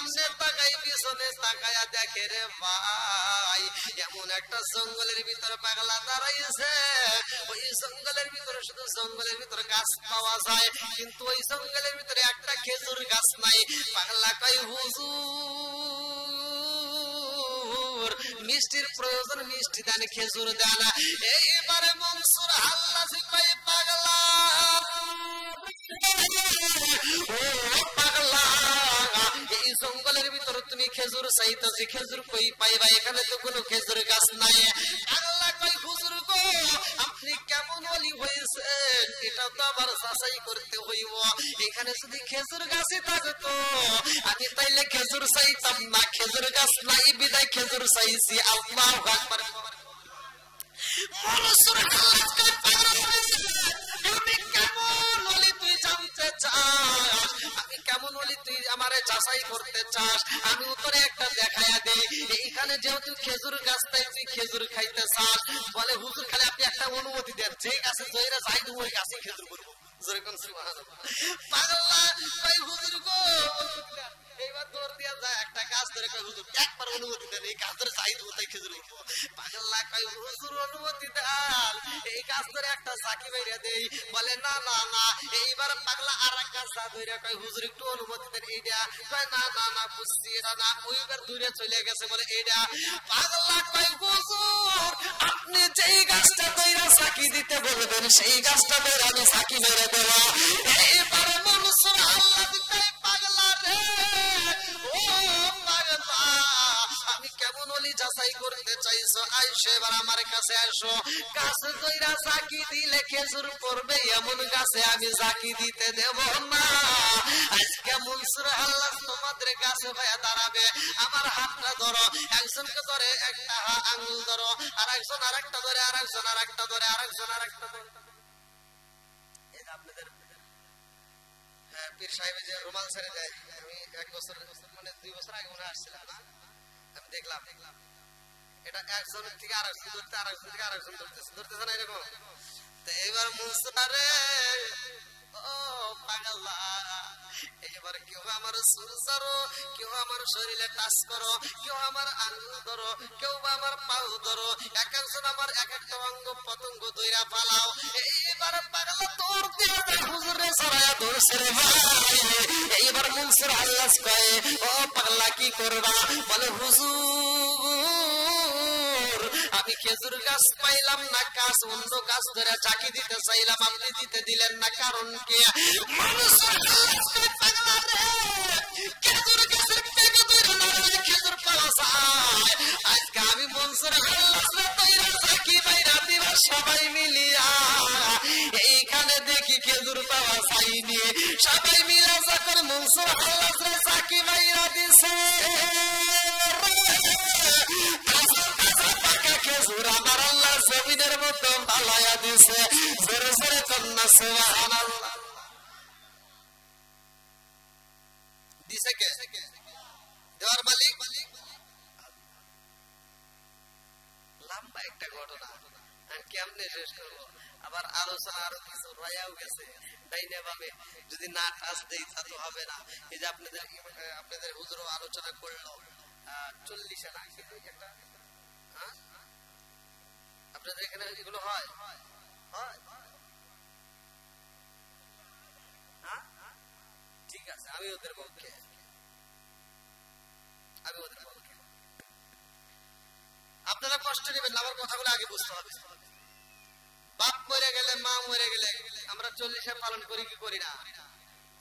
সামনে তাকাই পিছনে তাকায়া দেখে রে ভাই এমন একটা জঙ্গলের ভিতরে পাগলা দাঁড়াইছে। ওই জঙ্গলের ভিতরে শুধু জঙ্গলের ভিতরে গাছ পাওয়া যায়, কিন্তু ওই জঙ্গলের ভিতরে একটা খেজুর গাছ নাই। পাগলা কয় হুজুর মিষ্টির প্রয়োজন, মিষ্টি দেন, খেজুর দেন। এইবারে মনসুর হাল্লাজি কয় পাগলা ও পাগলা এই জঙ্গলের ভিতরে তুমি খেজুর চাইতেছি, খেজুর কই পাইবা? এখানে তো কোনো খেজুর গাছ নাই। পাগলা কয় হুজুর গো আপনি কেমন ওলি হয়েছেন এটা তো আবার যাচাই করতে হইব। এখানে যদি খেজুর গাছই থাকতো আমি তাইলে খেজুর চাইতাম না, খেজুর গাছ নাই বিদায় খেজুর চাইছি। আল্লাহু আকবার। মনসুর হাল্লাজ কয় পাগলা আমি কেমন ওলি তুই জানতে চাস? আমি কেমন ওলি তুই আমারে যাচাই করতে চাস? আমি উত্তরে একটা দেখায়া দেই। এইখানে যেহেতু খেজুর গাছ তাই তুই খেজুর খাইতে চাস, বলে হুজুর খালি আপনি একটা অনুমতি দেন, যে গাছে জয়রা যাই দেবো ওই গাছে খেজুর করবো। পাগলা কই হুজুর গো এইবার দৌড় দিয়া যায় একটা গাছ ধরে কই হুজুর একবার অনুমতি দেন, এই গাছ ধরে যাই দেবো তাই খেজুর করবো। পাগলা কই হুজুর অনুমতি দেন, এই গাছ ধরে একটা চাকি বাইরে দেই। বলে না না না। এইবার পাগলা আর এক গাছ ধরে কই হুজুর একটু অনুমতি দেন, এইটা কয় না না না বুঝছি এটা না। ওইবার দূরে চলে গেছে বলে এইটা। পাগলা কই হুজুর আপনি যেই গাছটা ধরে চাকি দিতে বলবেন সেই গাছটা ধরে আমি চাকি মেরে দেব। এইবারে মনসুর হাল্লাজি কয় পাগলা রে ও পাগলা আমি কেমন ওলি যাচাই করতে চাইছো? আইসো এবার আমার কাছে আসো। গাছে ধইরা চাকি দিলে খেজুর পড়বে এমন গাছে আমি চাকি দিতে দেব না। আজকে মনসুর হাল্লাজ তোমাদের কাছে হয়ে দাঁড়াবে। আমার হাতটা ধরো, একজনকে ধরে একটা আঙ্গুল ধরো, আর একজন আরেকটা ধরে, আর একজন আরেকটা ধরে, আর একজন আরেকটা ধরে। এটা আপনাদের পীর সাহেব যে রুমাল ছেড়ে দেয়, আমি এক বছর মানে 2 বছর আগে মনে আসছিলাম না, আমি দেখলাম এটা একজন থেকে আরেকজন ধরতে, আরেকজন থেকে আরেকজন ধরতেছে না এরকম। তো এইবার মুস্তারে ও পাগলা এবার কেউ আমার সুর ধরো, কেউ আমার শরীরে টাচ করো, কেউ আমার আঙ্গুল ধরো, কেউ বা আমার পাও ধরো, এক একজন আমার এক একটা অঙ্গ পতঙ্গ ধইরা পালাও। এইবার পাগলা তোর দিয়ে হুজুরে সরায়া ধরছে রে ভাই। এইবার মনসুর হাল্লাজ কয় ও পাগলা কি করবা? বলে হুজুর আমি খেজুর গাছ পাইলাম না, গাছ অন্য গাছ ধরে চাকি দিতে চাইলাম, আপনি দিতে দিলেন না, কারণ কি? মনসুর হাল্লাজ কয় পাগলা রে খেজুর গাছের পেকে ধরে না খেজুর পাওয়া যায়। আজকে আমি মনসুর হাল্লাজ তৈরা চাকি বাইরা দিবা সবাই মিলিয়া, এইখানে দেখি খেজুর পাওয়া যায়নি। সবাই মিলে যখন মনসুর হাল্লাজ চাকি বাইরা দিছে খেজুর আমার আল্লাহ জমিনের মতো ভালাইয়া দিছে। জোরে জোরে কন্যা সুবহানাল্লাহ। দিছে কে? দেওয়ার মালিক। লম্বা একটা ঘটনা, আর কেমনে শেষ করবো? আবার আলোচনা আরো কিছু রয়াও গেছে ডাইনে ভাবে, যদি না টাচ দেই তা তো হবে না। এই যে আপনাদের হুজুরও আলোচনা করলো 40 না একটা, আপনাদের এখানে এগুলো হয়? ঠিক আছে, আমি ওদের পক্ষে। আপনারা কষ্ট নেবেন না, আমার কথাগুলো আগে বুঝতে হবে। বাপ মরে গেলে, মা মরে গেলে আমরা 40 পালন করি কি করি না?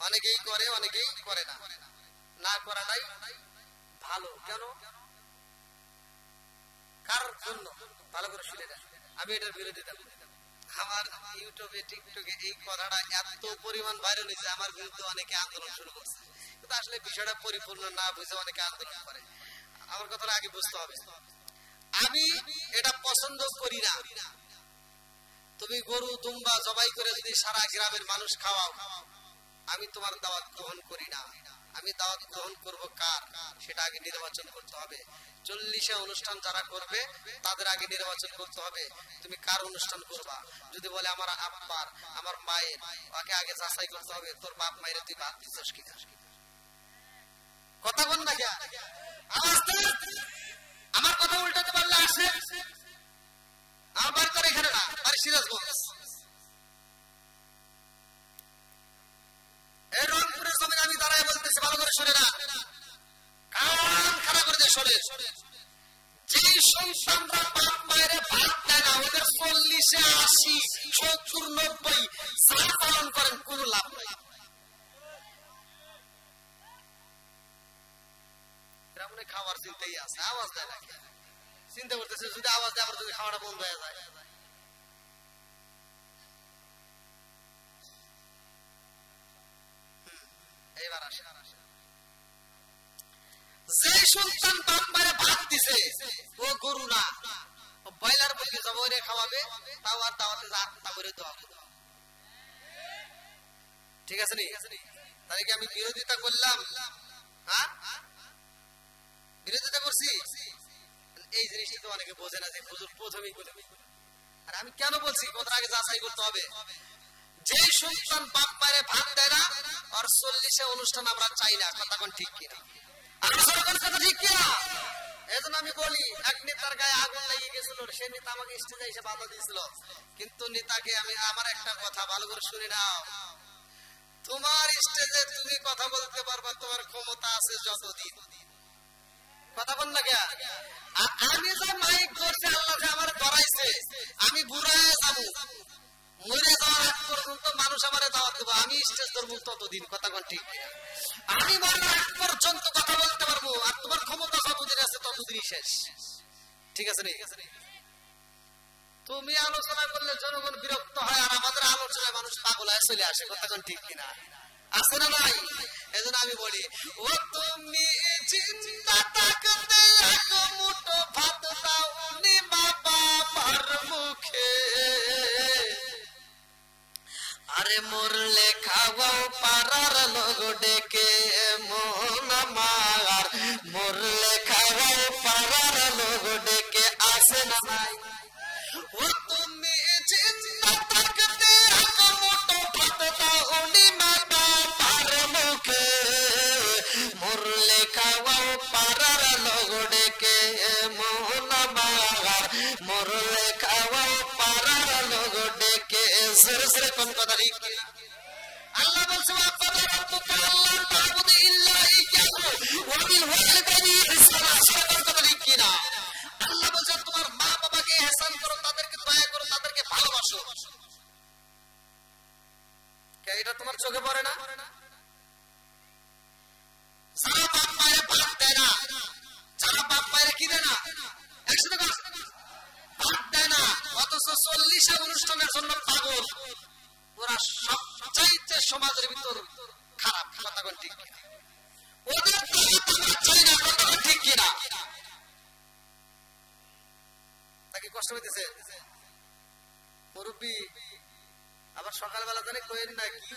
অনেকেই করে, অনেকেই করে না। না করাটাই ভালো। কেন? কার জন্য? ভালো করে শুনে নেন, আমি এটার বিরোধিতা করি। আমার ইউটিউবে টিকটকে এই কথাটা এত পরিমাণ ভাইরাল হয়েছে, আমার বিরুদ্ধে অনেকে আন্দোলন শুরু করছে। কিন্তু আসলে বিষয়টা পরিপূর্ণ না বুঝে অনেকে আন্দোলন করে। আমার কথাটা আগে বুঝতে হবে। আমি এটা পছন্দ করি না। তুমি গরু দুম্বা জবাই করে যদি সারা গ্রামের মানুষ খাওয়াও, আমি তোমার দাওয়াত গ্রহণ করি না। আমি দাওয়াত গ্রহণ করব কার, সেটা আগে নির্বাচন করতে হবে। 40 অনুষ্ঠান যারা করবে তাদের আগে নির্বাচন করতে হবে তুমি কার অনুষ্ঠান করবা। যদি বলে আমার আব্বার, আমার মায়ের, ওকে আগে যাচাই করতে হবে তোর বাপ মায়ের তুই বাদ দিছস কিনা। কথা বল না কে আওয়াজ দে আমার কথা উল্টাতে পারলে আসে আমার বাড়ি তো এখানে না বাড়ি সিরাজগঞ্জ এই রংপুরের জমিনে আমি দাঁড়ায় বলতেছি ভালো করে শুনে না কান খারাপ করে দিয়ে শোনে যে সন্তানরা বাপ মায়ের ভাত দেয় না ওদের 40-এ 80 70 90 যা পালন করেন কোন লাভ নাই এরা মনে খাওয়ার চিন্তাই আছে আওয়াজ দেয় না চিন্তা করতেছে যদি আওয়াজ দেয় আবার যদি খাওয়াটা বন্ধ হয়ে যায় এইবার আসে যে সন্তান বাপ মায়ের ভাত দিছে ও গরু না ও ব্রয়লার মুরগি জবাই খাওয়াবে তাও আর দাওয়াতে আত্মা করে দেওয়া ঠিক আছে নি তাই কি আমি বিরোধিতা করলাম হ্যাঁ বিরোধিতা করছি এই জিনিসটা তো অনেকে বোঝে না যে হুজুর প্রথমেই বলে আর আমি কেন বলছি কথা আগে যাচাই করতে হবে যে সন্তান বাপ মায়ের ভাত দেয় না আর 40-এ অনুষ্ঠান আমরা চাই না কথা কোন ঠিক কিনা আমি বলি এক নেতার গায়ে আগুন লেগে গেছিল সে নেতা আমাকে স্টেজে এসে বাধা দিয়েছিল কিন্তু নেতাকে আমি আমার একটা কথা ভালো করে শুনে নাও তোমার স্টেজে তুমি কথা বলতে পারবা তোমার ক্ষমতা আছে যতদিন কথা বল না কে আমি যে মাইক করছি আল্লাহ যে আমার ধরাইছে আমি বুড়ায় যাবো মরে যাওয়ার আগ পর্যন্ত মানুষ আমারে দাওয়াত দেবো আমি স্টেজ ধরবো ততদিন কথা কোন ঠিক আমি মরার আগ পর্যন্ত কথা বলতে পারবো আর তোমার ক্ষমতা যতদিন আছে ততদিনই শেষ ঠিক আছে নি তুমি আলোচনা করলে জনগণ বিরক্ত হয় আর আমাদের আলোচনায় মানুষ পাগল হয়ে চলে আসে কথা কোন ঠিক কিনা আছে না নাই এজন্য আমি বলি ও তুমি জিন্দা থাকতে এক মুঠো ভাত দাও নি বাবা মার মুখে আরে মরলে খাওয়াও পাড়ার লোক ডেকে মন আমার মরলে খাওয়াও পাড়ার লোক ডেকে আসে না নাই ও তুমি জিন্দা থাকতে এক মুঠো ভাত দাও নি বাবা মার মুখে মরলে খাওয়াও পাড়ার লোক ডেকে মন আমার মরলে খাওয়াও পাড়ার লোক ডেকে সরে কোন কথা ঠিক আল্লাহ বলছে আল্লাহ তাআবুদু ইল্লা ইয়্যাহু ওয়া বিল ওয়ালিদাইনি ইহসানা কোন কথা ঠিক কিনা আল্লাহ বলছে তোমার মা বাবাকে ইহসান করো তাদেরকে দয়া করো তাদেরকে ভালোবাসো কে এটা তোমার চোখে পড়ে না যারা বাপ মায়ের ভাত দেয় না যারা বাপ মায়ের কি দেয় না একসাথে ভাত দেয় না অথচ 40-এ অনুষ্ঠানের জন্য পাগল ওরা সবচাইতে সমাজের ভিতর খারাপ কথা কোন ঠিক কিনা ওদের চাই না কথা কোন ঠিক কিনা তাকে কষ্ট হইতেছে মুরব্বি আবার সকালবেলা জানে কইেন না কি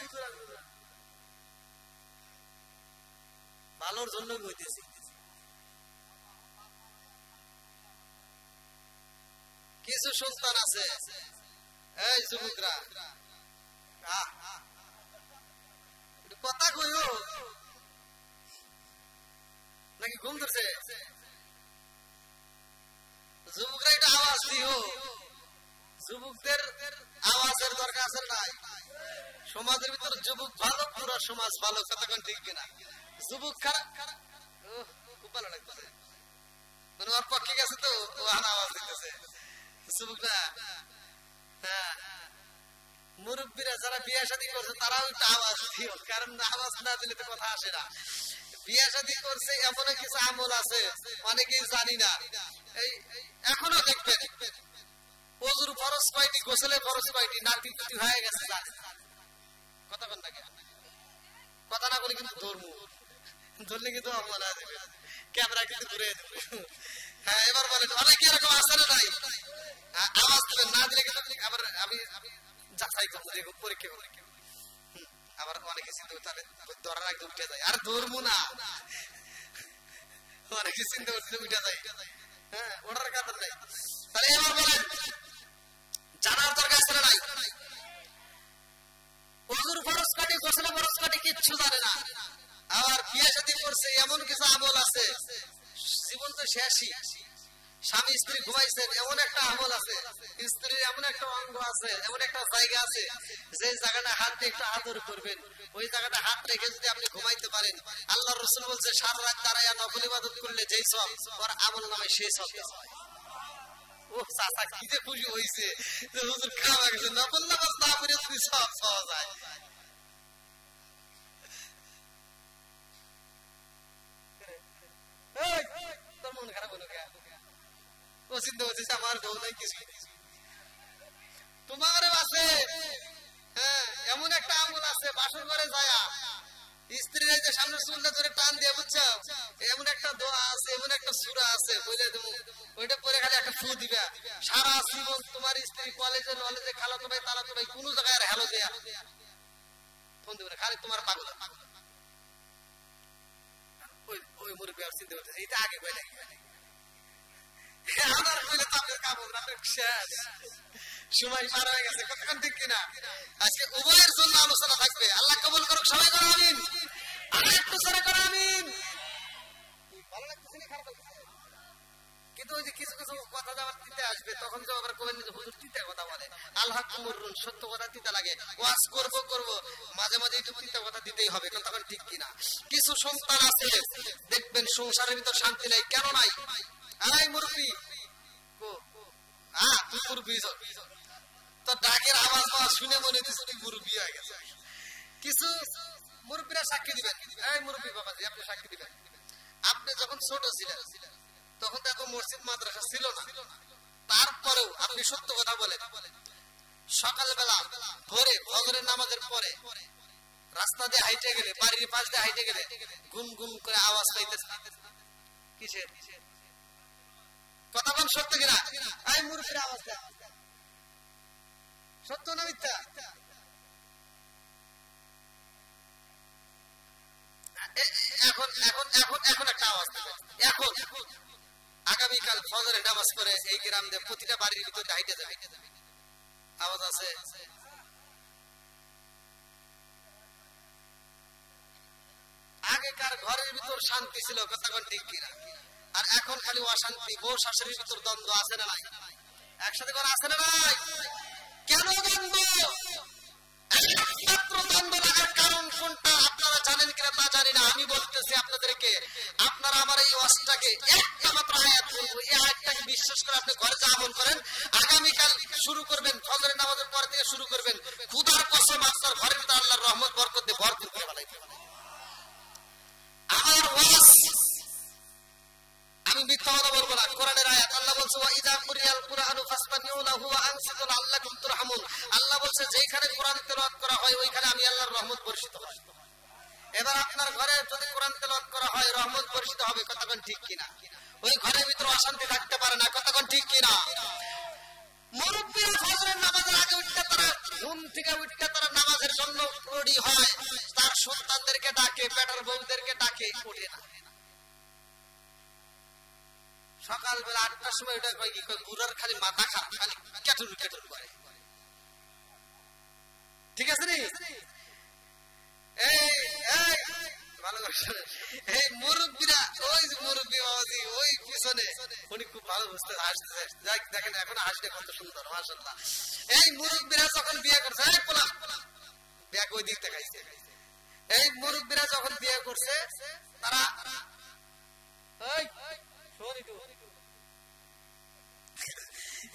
ভালোর জন্য হইতেছে কিছু সন্তান আছে এই যুবকরা কথা কইও নাকি ঘুম ধরছে যুবকরা একটা আওয়াজ দিও যুবকদের আওয়াজের দরকার আছে নাই সমাজের ভিতর যুবক ভালো পুরো সমাজ ভালো কথা কোন ঠিক কিনা যুবক খারাপ খুব ভালো লাগতেছে মানে ওর পক্ষে গেছে তো ও আওয়াজ দিতেছে যুবকরা হ্যাঁ মুরব্বীরা যারা বিয়ে শাদী করছে তারাও একটা আওয়াজ দিও কারণ আওয়াজ না দিলে তো কথা আসে না বিয়ে শাদী করছে এমন কিছু আমল আছে অনেকেই জানি না এই এখনো দেখবেন ওযুর ফরজ কয়টি গোসলের ফরজ কয়টি নাতি পুতি হয়ে গেছে কথা বল না কথা না বলে কিন্তু ধরলে কিন্তু আমল না দেবে ক্যামেরা কিন্তু ঘুরে দেবে হ্যাঁ এবার বলেন অনেকে এরকম আছে না নাই আওয়াজ দিবেন না দিলে কিন্তু আবার আমি যাচাই করতে পরীক্ষা করে আবার অনেকে চিন্তা করতে ধরার আগে উঠে যায় আর ধরবো না অনেকে চিন্তা করতে উঠে যায় হ্যাঁ ওটার কারণ নাই তাহলে এবার বলেন জানার দরকার আছে না নাই ওযুর ফরজ কাটি গোসলের ফরজ কাটি কিচ্ছু জানে না আর বিয়ে শাদী করছে এমন কিছু আমল আছে, জীবন তো শেষই, স্বামী স্ত্রী ঘুমাইছেন এমন একটা আমল আছে, স্ত্রীর এমন একটা অঙ্গ আছে, এমন একটা জায়গা আছে যে জায়গাটা হাত দিয়ে একটু আদর করবেন, ওই জায়গাটা হাত রেখে যদি আপনি ঘুমাইতে পারেন, আল্লাহর রাসূল বলছে সারা রাত দাঁড়ায়া নফল ইবাদত করলে যেই সব ওর আমল নামায় সেই সব হয়। ও চাচা কি যে খুশি হইছে যে হুজুর খাওয়া গেছে, নফল নামাজ না পড়ে তুমি সব পাওয়া যায়। তোর মন খারাপ হলো কেন? ও চিন্তা করছিস আমার বউ নাই কিছু, তোমার আছে এমন একটা আমল আছে, বাসর ঘরে যায়া স্ত্রীর যে সামনের চুলটা ধরে টান দিয়ে, বুঝছো, এমন একটা দোয়া আছে, এমন একটা সূরা আছে, বলে দেবো ওইটা পরে খালি একটা ফু দিবা, সারা জীবন তোমার স্ত্রী কলেজে নলেজে খালাতো ভাই তালাতো ভাই কোন জায়গায় আর হ্যালো দেয়া ফোন দিবে না, খালি তোমার পাগল। ওই মুরব্বী আর চিন্তা করতেছে এইটা আগে কই নাকি আমার কইলে তো আপনার কামড় না শেষ, সময় পার হয়ে গেছে, কতক্ষণ ঠিক কিনা? আজকে উভয়ের জন্য আলোচনা থাকবে, আল্লাহ কবুল করুক, সবাই করো আমিন, আর একটু জোরে করো আমিন। ভালো লাগতেছে না খারাপ লাগতেছে? কিন্তু ওই যে কিছু কিছু কথা যাওয়ার দিতে আসবে, তখন তো আবার কবেন যে হুজুর তিতা কথা বলে, আল্লাহ কুমরুন, সত্য কথা তিতা লাগে, ওয়াজ করব মাঝে মাঝে একটু তিতা কথা দিতেই হবে, তখন ঠিক কিনা? কিছু সন্তান আছে দেখবেন সংসারের ভিতর শান্তি নাই, কেন নাই? এই মুরব্বি তুই মুরব্বি তো ডাকের আওয়াজ শুনে মনে হচ্ছে তুই মুরব্বি হয়ে গেছে। কিছু মুরব্বিরা সাক্ষী দিবেন, এই মুরব্বি বাবাজি আপনি সাক্ষী দিবেন, আপনি যখন ছোট ছিলেন তখন তো এত মসজিদ মাদ্রাসা ছিল না, তারপরেও আপনি সত্য কথা বলেন, সকালবেলা ভোরে ফজরের নামাজের পরে রাস্তা দিয়ে হাইটে গেলে, বাড়ির পাশ দিয়ে হাইটে গেলে গুম গুম করে আওয়াজ পাইতেছে, কিসের কথা বল, সত্য কিনা? এই মুরব্বির আওয়াজ দেয়, সত্য না মিথ্যা? এখন এখন এখন এখন একটা আওয়াজ দেবে, এখন আগামীকাল ফজরের নামাজ পড়ে এই গ্রাম দিয়ে প্রতিটা বাড়ির ভিতরে হাইটে যাবে, আওয়াজ আছে। আগেকার ঘরের ভিতর শান্তি ছিল, কতক্ষণ ঠিক কিনা? আর এখন খালি অশান্তি, বউ শাশুড়ির ভিতর দ্বন্দ্ব আছে না নাই? একসাথে ঘর আছে না নাই? কেন দ্বন্দ্ব? একমাত্র দ্বন্দ্ব লাগার কারণ কোনটা আপনারা জানেন কিনা তা জানি না, আমি বলতেছি আপনাদেরকে, আপনারা আমার এই ওয়াজটাকে একটা মাত্র আয়াত বলবো, এই আয়াতটাকে বিশ্বাস করে আপনি ঘরে যা আমল করেন, আগামীকাল শুরু করবেন, ফজরের নামাজের পর থেকে শুরু করবেন, খুদার কসম আপনার ঘরের ভিতরে আল্লাহর রহমত বরকত দিয়ে ভরপুর করে ফেলাইবেন। আমার ওয়াজ আমি মিথ্যা কথা বলবো না, কোরআনের আয়াত, আল্লাহ বলছে ওয়া ইযা কুরিয়াল কুরআনু ফাসতামিউ লাহু ওয়া আনসিতু লাআল্লাকুম তুরহামুন, আল্লাহ বলছে যেখানে কোরআন তেলাওয়াত করা হয় ওইখানে আমি আল্লাহর রহমত বর্ষিত হয়। এবার আপনার ঘরে যদি কোরআন তেলাওয়াত করা হয় রহমত বর্ষিত হবে, কতক্ষণ ঠিক কিনা? ওই ঘরের ভিতরে অশান্তি থাকতে পারে না, কতক্ষণ ঠিক কিনা? মুরব্বিরা ফজরের নামাজের আগে উঠতে, তারা ঘুম থেকে উঠতে তারা নামাজের জন্য রেডি হয়, তার সন্তানদেরকে ডাকে, পেটার বউদেরকে ডাকে, ওঠে না। সকালবেলা 8টার সময় ওটা কয় কি, বুড়ার খালি মাথা খারাপ, খালি কেটুর কেটুর করে, ঠিক আছে নি? ভালো করে এই মুরব্বিরা, ওই মুরব্বি বাবাজি ওই পিছনে উনি খুব ভালো বুঝতে হাসতেছে, যাই দেখেন এখন হাসতে কত সুন্দর, মাশাআল্লাহ। এই মুরব্বিরা যখন বিয়ে করছে, এই পোলা ব্যাগ ওই দিক দেখাইছে, এই মুরব্বিরা যখন বিয়ে করছে তারা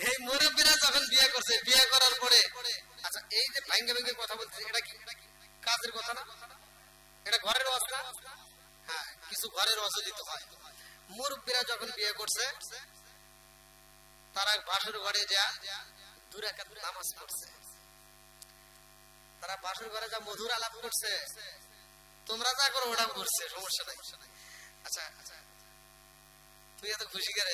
এই মুরব্বিরা যখন বিয়ে করছে, বিয়ে করার পরে আচ্ছা এই যে ভাঙ্গে ভাঙ্গে কথা বলছে, এটা কি কাজের কথা না? এটা ঘরের ওয়াজ না? হ্যাঁ, কিছু ঘরের ওয়াজ দিতে হয়। মুরব্বিরা যখন বিয়ে করছে তারা বাসর ঘরে যা 2 রাকাত নামাজ পড়ছে, তারা বাসর ঘরে যা মধুর আলাপ করছে, তোমরা যা করো ওটা করছে, সমস্যা নাই। আচ্ছা আচ্ছা তুই এত খুশি করে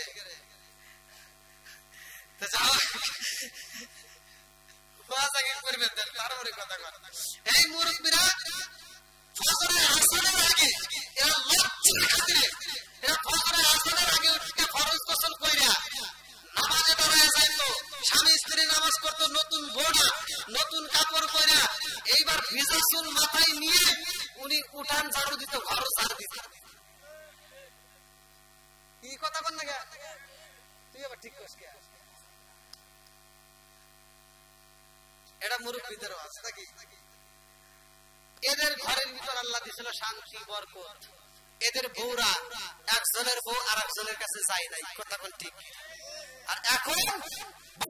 এই মুরব্বিরা ফজরের আসরের আগে এরা লজ্জার খাতিরে এরা ফজরের আসরের আগে উঠে ফরজ গোসল কইরা নামাজে দাঁড়ায় যাইতো, স্বামী স্ত্রী নামাজ পড়তো, নতুন বোনা নতুন কাপড় পরা, এইবার ভিজা চুল মাথায় নিয়ে উনি উঠা উঠান ঝাড়ু দিত, ঘরও ঝাড়ু দিত। কি কথা বল না, তুই আবার ঠিক করিস। এটা মুরব্বীদের আছে নাকি? এদের ঘরের ভিতর আল্লাহ দিয়েছিল শান্তি, বরকত। এদের বউরা একজনের বউ আর একজনের কাছে যায় নাই, কথা কোন ঠিক? আর এখন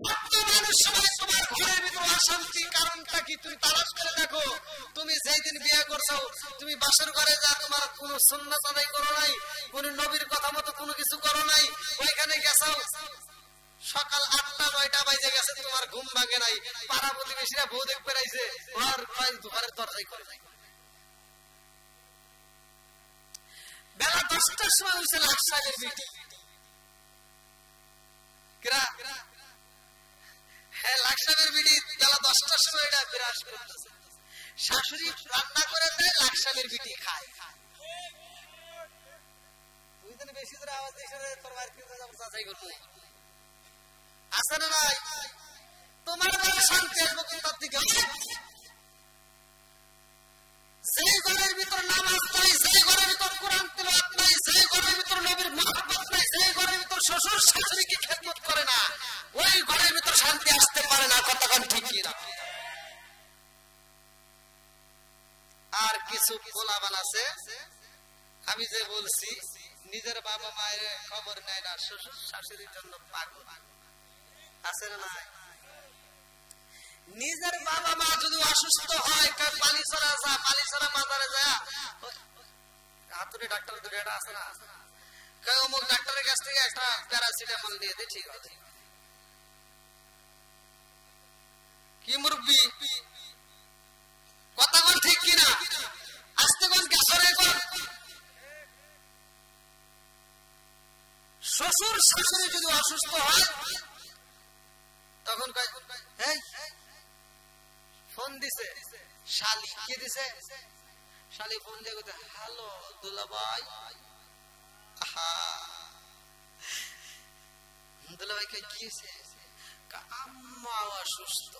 বর্তমানের সময় তোমার ঘরের ভিতর অশান্তি, কারণটা কি তুমি তালাশ করে দেখো। তুমি যেই দিন বিয়ে করছো, তুমি বাসর ঘরে যা তোমার কোন সুন্নাত আদায় করো নাই, কোন নবীর কথা মতো কোনো কিছু করো নাই, ওইখানে গেছো সকাল 8টা-9টা বাজে গেছে, তোমার ঘুম ভাঙে নাই, পাড়া প্রতিবেশীরা বউ দেখতে আইছে, ঘর ঘরের দরজাই করে নাই। বেলা 10টার সময় হয়েছে লাখ সাহেবের বিটি, হ্যাঁ লাখ সাহেবের বিটি বেলা 10টার সময় এটা বিরাজ করতেছে। শাশুড়ি রান্না করে দেয়, লাখ সাহেবের বিটি খায়। তুই তো বেশি করে আওয়াজ দিস, তোর বাড়ি থেকে যাবো যাচাই করবো, আছে না নাই? তোমার বাড়ি শান্তি আসবো তার দিকে। সেই ঘরের ভিতর নামাজ নাই, সেই ঘরের ভিতর কোরআন তিলাওয়াত নাই, সেই ঘরের ভিতর নবীর মহব্বত নাই, সেই ঘরের ভিতর শ্বশুর শাশুড়িকে খেদমত করে না, ওই ঘরের ভিতর শান্তি আসতে পারে না, কতক্ষণ ঠিক কিনা? আর কিছু পোলাপান আছে, আমি যে বলছি, নিজের বাবা মায়ের খবর নেয় না, শ্বশুর শাশুড়ির জন্য পাগল, আছে না নাই? নিজের বাবা মা যদি অসুস্থ হয়, পালিছড়া যা, পালিছড়া মাজারে যা, হাতুড়ি ডাক্তার দুটো আছে না, অমুক ডাক্তারের কাছ থেকে একটা প্যারাসিটামল নিয়ে দে, ঠিক আছে। কি মুরব্বি, কথা বল ঠিক কিনা? আস্তে কোন গ্যাসরে কর। শ্বশুর শাশুড়ি যদি অসুস্থ হয়, তখন ফোন দিছে শালি, কি দিছে শালি, ফোন দিয়ে বলতে, হ্যালো দুলাভাই, দুলাভাই কি হয়েছে? আম্মা অসুস্থ।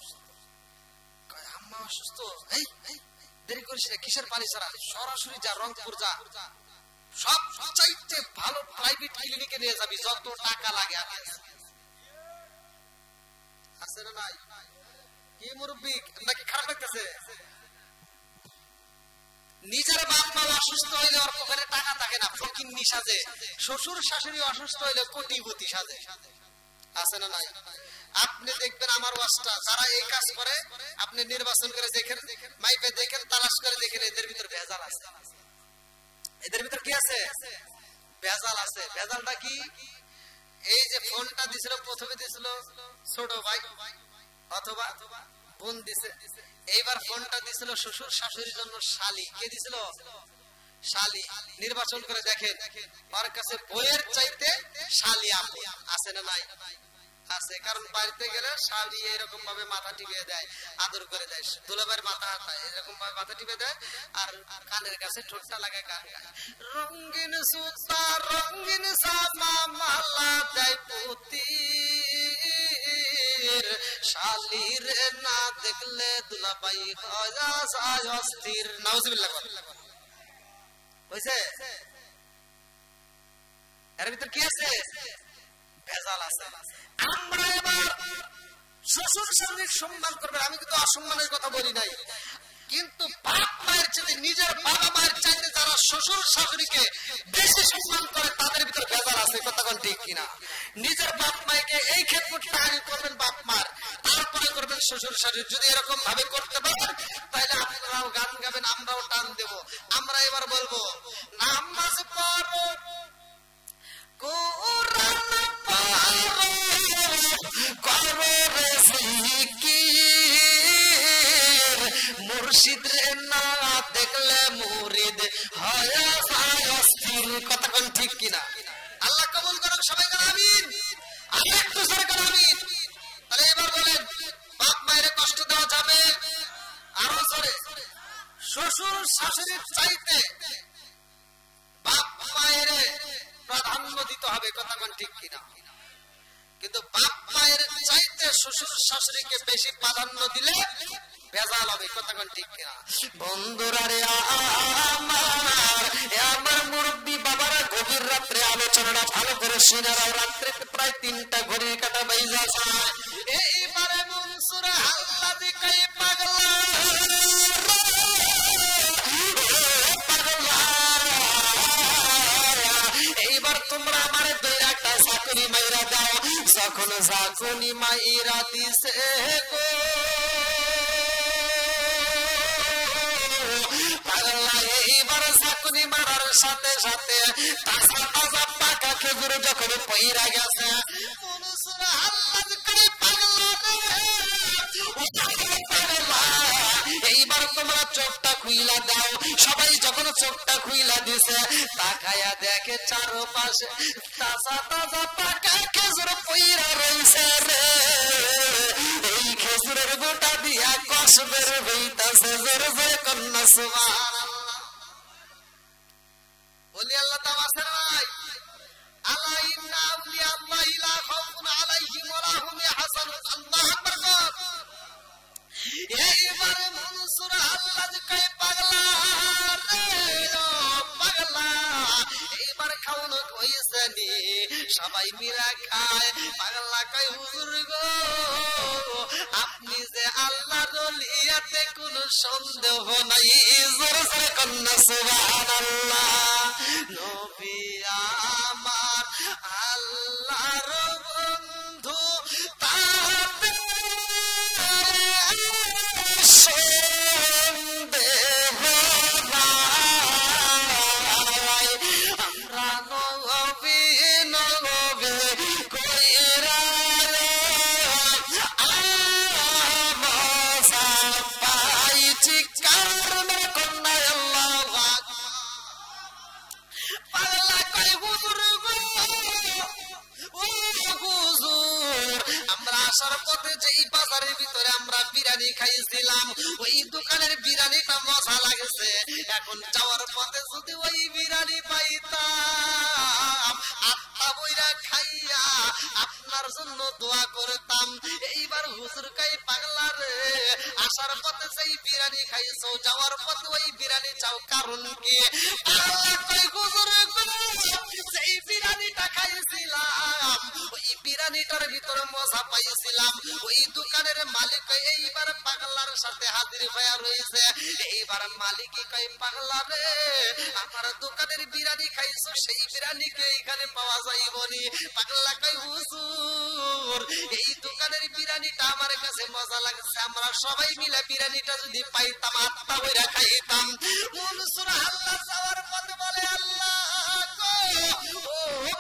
আম্মা অসুস্থ, দেরি করিস না, কিসের পানি ছাড়া, সরাসরি যা, রংপুর যা, সব চাইতে ভালো প্রাইভেট ক্লিনিকে নিয়ে যাবি, যত টাকা লাগে। আছে না নাই? কি মুরব্বি, নাকি খারাপ লাগতেছে? নিজের বাপ মা অসুস্থ হইলে ওর পকেটে টাকা থাকে না, ফকিন্নি সাজে। শ্বশুর শাশুড়ি অসুস্থ হইলে কোটিপতি সাজে, আছে না নাই? আপনি দেখবেন আমার ওয়াজটা যারা এই কাজ করে, আপনি নির্বাচন করে দেখেন, মাইপে দেখেন, তালাশ করে দেখেন, এদের ভিতর ভেজাল আছে। এদের ভিতর কি আছে? ভেজাল আছে। ভেজালটা কি? এই যে ফোনটা দিছিল, প্রথমে দিছিল ছোট ভাই অথবা বোন দিছে, এইবার ফোনটা দিছিল শ্বশুর শাশুড়ির জন্য শালি। কে দিছিল? শালি। নির্বাচন করে দেখেন, ওর কাছে বইয়ের চাইতে শালি আপন, আছে না নাই? আছে। কারণ বাড়িতে গেলে শালি এরকম ভাবে মাথা টিপে দেয়, আদর করে দেয়, দুলাভাইয়ের মাথা এরকম ভাবে মাথা টিপে দেয়, আর কানের কাছে ঠোঁটটা লাগায় গান গায়, রঙিন সুতা রঙিন সামা মালা দেয় পুতি, শালির না দেখলে দুলাভাই হয় অস্থির। নাউজুবিল্লাহ। বুঝছে? এর ভিতর কি আছে? ভেজাল আছে। আমরা এবার শ্বশুর শাশুড়ির সম্মান করবেন, আমি কিন্তু অসম্মানের কথা বলি নাই, কিন্তু বাপ মায়ের চাইতে, নিজের বাবা মায়ের চাইতে যারা শ্বশুর শাশুড়িকে বেশি সম্মান করে, তাদের ভিতর ভেজাল আছে, কথা কোন ঠিক কিনা? নিজের বাপ মাকে এই খেদমতটা আগে করবেন বাপ মার, তারপরে করবেন শ্বশুর শাশুড়ি। যদি এরকম ভাবে করতে পারেন, তাহলে আপনারাও গান গাবেন, আমরাও টান দেব। আমরা এবার বলবো, নামাজ পড়ো, কোরআন পড়ো, করো রে জিকির, মুর্শিদ রে না দেখলে মুরিদ হয় অস্থির। কথা কোন ঠিক কিনা? আল্লাহ কবুল করুন, সবাই বলেন আমিন। আর একটু জোরে বলেন আমিন। তাহলে এবার বলেন, বাপ মায়ের কষ্ট দেওয়া যাবে? আরো জোরে। শ্বশুর শাশুড়ির চাইতে বাপ মায়ের প্রাধান্য দিতে হবে, কথা কোন ঠিক কিনা? কিন্তু বাপ মায়ের চাইতে শ্বশুর শাশুড়িকে বেশি প্রাধান্য দিলে ভেজাল হবে, কথা কোন ঠিক কিনা? বন্ধুরা রে আমার, আমার মুরব্বী বাবারা, গভীর রাত্রে আলোচনাটা ভালো করে শুনে নাও। রাত্রে প্রায় 3টা ঘড়ির কাঁটা বাইজা যায়। এইবারে মনসুর হাল্লাদি কই পাগলা, এইবার তোমরা আমারে দুই একটা চাকুরি মাইরা দাও। যখন চাকুরি মাইরা দিছে গো পাগলা, এইবার চাকুরি মারার সাথে সাথে তাজা তাজা পাকা খেজুর যখন পইরা গেছে, মনসুর হাল্লাদ করে পাগলা এইবার তোমরা চোখটা খুইলা দাও। সবাই যখন চোখটা খুইলা দিছে, তাকায়া দেখে চারপাশে তাজা তাজা পাকা খেজুর পইরা রইছে রে। এই খেজুরের গোটা দিয়া কষ বের হইতাছে, জোরে জোরে কন্যা সুবহানাল্লাহ। বলি আল্লাহ তাবাসের ভাই, আলা ইন্না আউলিয়া আল্লাহি লা খাউফুন আলাইহিম ওয়া লা হুম ইয়াহজানুন। আল্লাহু আকবার। এইবারে মনসুর হাল্লাদ কয় পাগলা রে পাগলা, এইবার খাওয়ানো হইছে নি, সবাই মিলা খায়। পাগলা কয় হুজুর গো, আপনি যে আল্লাহর ওলি এতে কোনো সন্দেহ নাই। জোরে জোরে কন্যা সুবহানাল্লাহ। নবী আমার আল্লাহর বন্ধু, তাতে সন্দেহ নাই। আমরা নবী নবী কইরা পাইছি কারণে কন্যা আল্লাহু আকবার। পাগলা কই হুজুর গো, ও হুজুর, আমরা আসার পথে যেই বাজারের ভিতরে আমরা বিরিয়ানি খাইছিলাম, ওই দোকানের বিরিয়ানিটা মজা লাগছে। এখন যাওয়ার পথে যদি ওই বিরিয়ানি পাইতাম, আত্মা বইরা খাইয়া আপনার জন্য দোয়া করতাম। এইবার হুজুর কই পাগলা রে, আসার পথে যেই বিরিয়ানি খাইছো, যাওয়ার পথে ওই বিরিয়ানি চাও, কারণ কি? পাগলা কই হুজুর গো, যেই বিরিয়ানিটা খাইছিলাম, ওই বিরিয়ানিটার ভিতরে মজা পাইছিলাম। ওই দোকানের মালিক এইবার পাগলার সাথে হাজির হয়ে রয়েছে। এইবার মালিকই কয় পাগলা রে, আমার দোকানের বিরিয়ানি খাইছো, সেই বিরিয়ানিকে এখানে পাওয়া যাইবনি। পাগলা কয় হুজুর, এই দোকানের বিরিয়ানিটা আমার কাছে মজা লাগছে, আমরা সবাই মিলে বিরিয়ানিটা যদি পাইতাম আত্মা বইরা খাইতাম। মনসুর হাল্লাদ যাওয়ার পথে বলে আল্লাহ গো, ও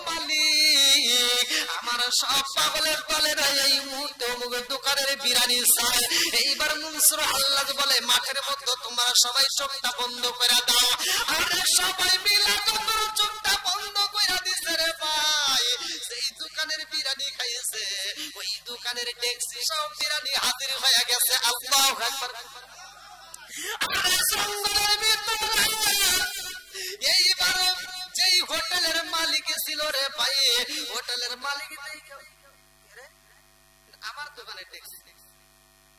মালিক, আমার সব পাগলের বলে এই মুহূর্তে অমুক দোকানের বিরিয়ানি চাই। এইবার মনসুর হাল্লাদ বলে মাঠের মধ্যে তোমরা সবাই চোখটা বন্ধ করে দাও। আমরা সবাই মিলে চোখটা বন্ধ করে দিছে রে ভাই। সেই দোকানের বিরিয়ানি খাইছে, ওই দোকানের ট্যাক্সি সব বিরিয়ানি হাজির হয়ে গেছে। আল্লাহু আকবার। এইবার যেই হোটেলের মালিক ছিল রে ভাই, হোটেলের মালিক আমার দোকানে ট্যাক্সি।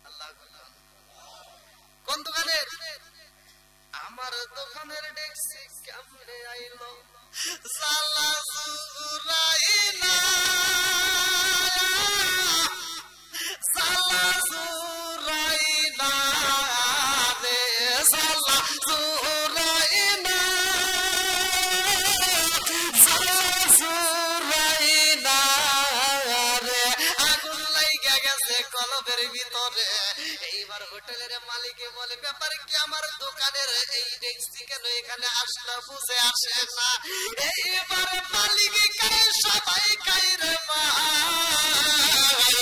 আল্লাহু আকবার। কোন দোকানের? আমার দোকানের ট্যাক্সি কেমনে আইলো? সালা সুরাইনা, সালা সুরাইনা রে, সালা সুরাইনা, সালা সুরাইনা রে। আগুন লাইগা গেছে কলবের ভিতরে। এইবার হোটেলের মালিকে বলে ব্যাপারে কি, আমার দোকানের এই ট্যাক্সি কেন এখানে আসলে বুঝে আসে না। এইবার মালিকে কাই সবাই কাই রে ভাই।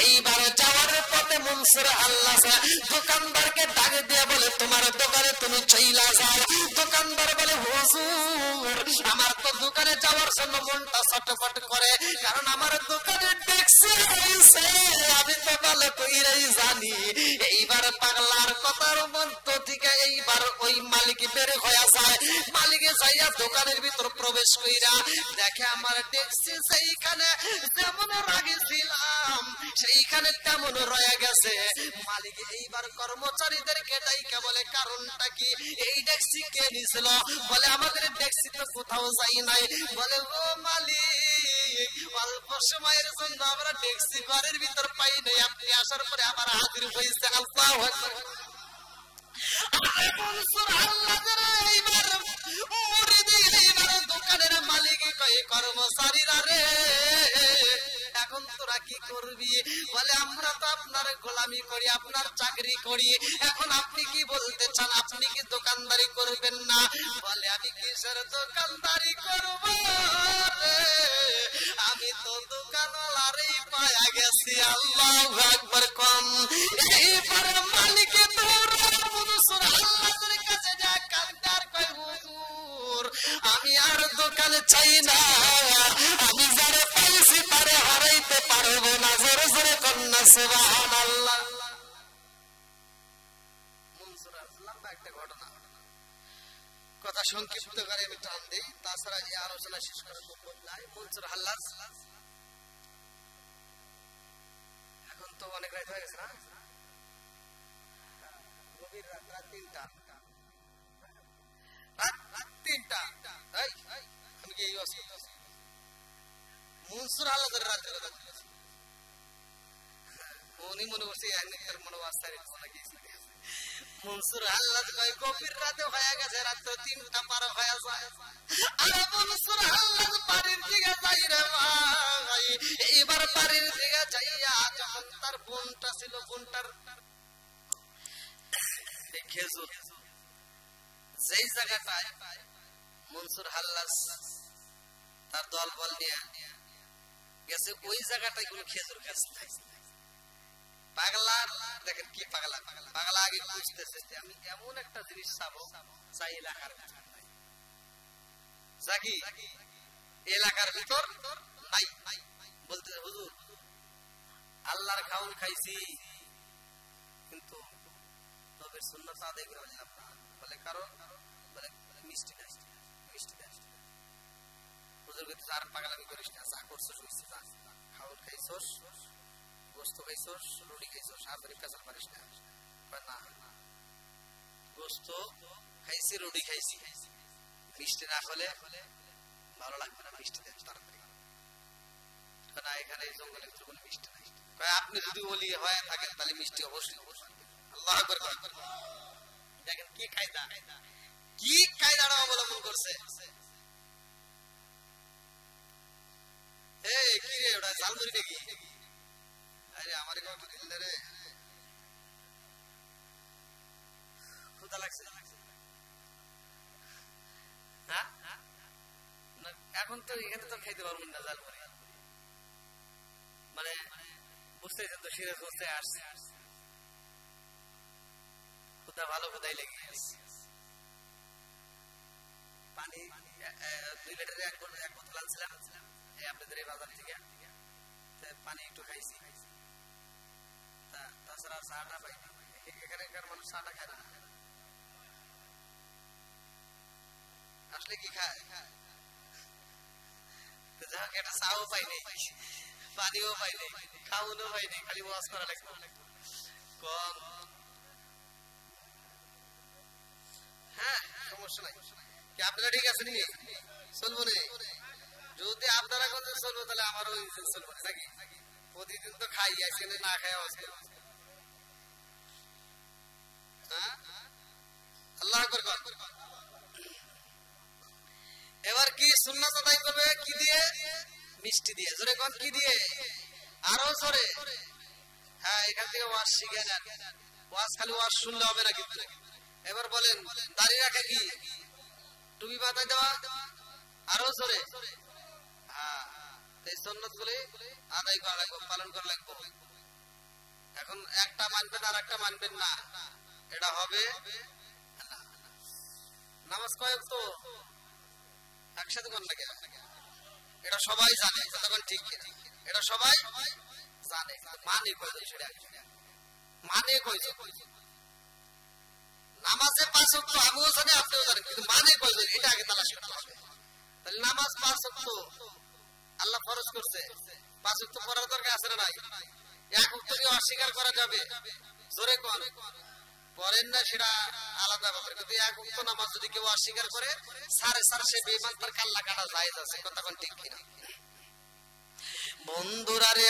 এইবার যাওয়ার পথে মনসুর হাল্লাদ দোকানদারকে ডাক দিয়ে বলে তোমার দোকানে তুমি চইলা যাও। দোকানদার বলে হুজুর, আমার তো দোকানে যাওয়ার জন্য মনটা ছটফট করে, কারণ আমার দোকানে ট্যাক্সি হইছে, আমি তো ভালো কইরাই জানি। এইবার পাগলার কথার মধ্য থেকে এইবার ওই মালিক বের হয়ে যায়। মালিকে যাইয়া দোকানের ভিতর প্রবেশ কইরা দেখে আমার ট্যাক্সি সেইখানে যেমন রাগেছিলাম সেইখানে তেমন রয়ে গেছে। মালিক এইবার কর্মচারীদেরকে ডাইকা বলে কারণটা কি, এই ট্যাক্সি কে নিছিল? বলে আমাদের ট্যাক্সি তো কোথাও যাই নাই। বলে ও মালিক, অল্প সময়ের জন্য আমরা ট্যাক্সি ঘরের ভিতর পাই নাই, আপনি আসার পরে আমার হাজির হয়েছে। আল্লাহু আকবার। দোকানের মালিক কয় কর্মচারীরা রে এখন তোরা কি করবি? বলে আমরা তো আপনার গোলামি করি, আপনার চাকরি করি, এখন আপনি কি বলতে চান? আপনি কি দোকানদারি করবেন না? বলে আমি কিসের দোকানদারি করব রে, আমি তো দোকানওয়ালারই পায়া গেছি। আল্লাহু আকবার। কম এইবার মালিকে আমি আর দোকানে চাই না, আমি যারে পাইছি তারে হারাইতে পারবো না। জোরে জোরে কন্যা সুবহানাল্লাহ। মনসুর লম্বা একটা ঘটনা, কথা সংক্ষিপ্ত করে আমি টান দিই, তাছাড়া এই আলোচনা শেষ করার সম্ভব নাই। মনসুর হাল্লাজ এখন তো অনেক রাত হয়ে গেছে না, গভীর রাত, রাত 3টা। আমি কি এই মনসুর হাল্লাজের রাত্রে কথা বলেছি, উনি মনে করছে মনসুর হাল্লাজ কয় গভীর রাতে হয়ে গেছে, রাত্র 3টা পার হয়ে যায়। আরে মনসুর হাল্লাজ বাড়ির দিকে যাই রে ভাই। এইবার বাড়ির দিকে যাইয়া যখন তার বোনটা ছিল, বোনটার খেজুর যেই জায়গাটায় মনসুর হাল্লাজ তার দল বল নিয়ে গেছে, ওই জায়গাটায় কোনো খেজুর গাছ নাই। পাগলা দেখেন কি পাগলা, পাগলা আগে বুঝতেছে যে আমি এমন একটা জিনিস চাবো চাই এলাকার জাগি এলাকার ভিতর নাই। বলতে হুজুর আল্লাহর খাউন খাইছি কিন্তু নবীর সুন্নাত আদায় করে বললাম না। বলে কারণ, বলে মিষ্টি নাই, মিষ্টি নাই। হুজুর কইতে আর পাগলামি করিস না, যা করছস হইছে, যা খাউন খাইছস, গোস্ত খাইছস, রুটি খাইছস, আর ধরে কাঁচা পারিস না। না গোস্ত খাইছি, রুটি খাইছি, মিষ্টি না হলে ভালো লাগবে না, মিষ্টি দেন তাড়াতাড়ি। না এখানে জঙ্গলে কোনো মিষ্টি নাই। আপনি যদি ওলি হয়ে থাকেন তাহলে মিষ্টি অবশ্যই অবশ্যই। আল্লাহু আকবার। দেখেন কি কায়দা, কি কায়দাটা অবলম্বন করছে। এই কি রে ওটা জালমুড়ি নাকি? আরে আমারে কত দিল রে, ক্ষুধা লাগছে। হ্যাঁ এখন তো এখানে তো খাইতে পারবো না জালমুড়ি, মানে বুঝতেছেন তো, সিরাজ বলতে আসছে, ক্ষুধা ভালো ক্ষুধাই লেগে গেছে। পানি 2 লিটারে এক বোতল আনছিলাম আপনাদের এই বাজার থেকে, পানি একটু খাইছি, তাছাড়া চাটা পাইনি। এখানকার মানুষ চাটা খায় না, আসলে কি খায়? একটা চাও পাই নাই, পানিও পাই নাই, খাওয়ানো পাই নাই, খালি ওয়াজ করা লাগবে। কম হ্যাঁ সমস্যা নাই। কি আপনারা ঠিক আছেন? চলবো না? যদি আপনারা কোন চলবো তাহলে আমারও চলবো নাকি? প্রতিদিন তো খাই, আজকে না খাই আজকে। আল্লাহ আকবার। এবার কি সুন্নাত আদায় করবে কি দিয়ে? মিষ্টি দিয়ে। জোরে কোন কি দিয়ে? আরো জোরে। হ্যাঁ এখান থেকে ওয়াজ শিখে নেন। ওয়াজ খালি ওয়াজ শুনলে হবে না কিন্তু। এবার বলেন দাড়ি রাখা কি? টুপি মাথায় দেওয়া। আরো জোরে। হ্যাঁ এই সুন্নাত গুলি আদায় করা লাগবে, পালন করা লাগবে। এখন একটা মানবেন আর একটা মানবেন না, এটা হবে নামাজ কয় ওয়াক্ত একসাথে কোন লাগে? এটা সবাই জানে, তখন ঠিক এটা সবাই জানে, মানে কয় সেটা মানে কয় নামাজে 5 ওয়াক্ত আমিও জানি আপনিও জানেন, কিন্তু মানে কয় এটা আগে তালাশ নামাজ 5 ওয়াক্ত আল্লাহ ফরজ করছে, 5 ওয়াক্ত পড়ার দরকার আছে না নাই? এক ওয়াক্ত কি অস্বীকার করা যাবে? জোরে কোন পড়েন না সেটা আলাদা ব্যাপার, কিন্তু এক ওয়াক্ত নামাজ যদি কেউ অস্বীকার করে সারে সে বেঈমান, তার কাল্লা কাটা জায়েজ আছে। কথা কোন ঠিক কিনা? বন্ধুরা রে